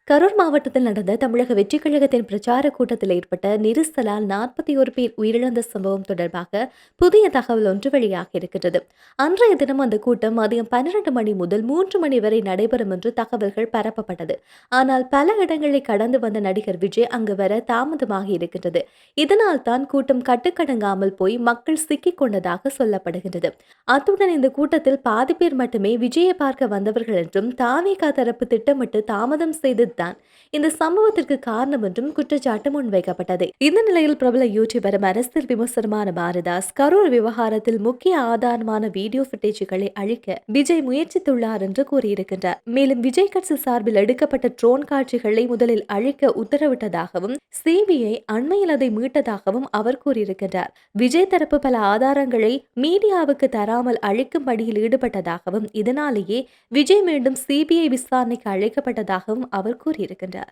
கரூர் மாவட்டத்தில் நடந்த தமிழக வெற்றிக் கழகத்தின் பிரச்சார கூட்டத்தில் ஏற்பட்ட நெரிசலால் 41 பேர் உயிரிழந்த சம்பவம் தொடர்பாக புதிய தகவல் ஒன்று வெளியாகியிருக்கிறது. அன்றைய தினம் அந்த கூட்டம் மதியம் 12 மணி முதல் 3 மணி வரை நடைபெறும் என்று தகவல்கள் பரப்பப்பட்டது. ஆனால் பல இடங்களை கடந்து வந்த நடிகர் விஜய் அங்கு வர தாமதமாகி இருக்கின்றது. இதனால் தான் கூட்டம் கட்டுக்கடங்காமல் போய் மக்கள் சிக்கிக் கொண்டதாக சொல்லப்படுகின்றது. அத்துடன் இந்த கூட்டத்தில் பாதி பேர் மட்டுமே விஜயை பார்க்க வந்தவர்கள் என்றும் தாவேகா தரப்பு திட்டமிட்டு தாமதம் செய்ததுதான் இந்த சம்பவத்திற்கு காரணம் என்றும் குற்றச்சாட்டு முன்வைக்கப்பட்டது. இந்த நிலையில் பிரபல யூடியூபர் அரசியல் விமர்சனமான பாரதாஸ் கரூர் விவகாரத்தில் முக்கிய ஆதாரமான வீடியோ ஃபுட்டேஜ்களை அழிக்க விஜய் முயற்சித்துள்ளார் என்று கூறியிருக்கின்றார். மேலும் விஜய் கட்சி சார்பில் எடுக்கப்பட்ட ட்ரோன் காட்சிகளை முதலில் அழிக்க உத்தரவிட்டதாகவும் சிபிஐ அண்மையில் அதை மீட்டதாகவும் அவர் கூறியிருக்கின்றார். விஜய் தரப்பு பல ஆதாரங்களை மீடியாவுக்கு தராமல் அழிக்கும் பணியில் ஈடுபட்டதாகவும் இதனாலேயே விஜய் மீண்டும் சிபிஐ விசாரணைக்கு அழைக்கப்பட்டதாகவும் அவர் கூறியிருக்கின்றார்.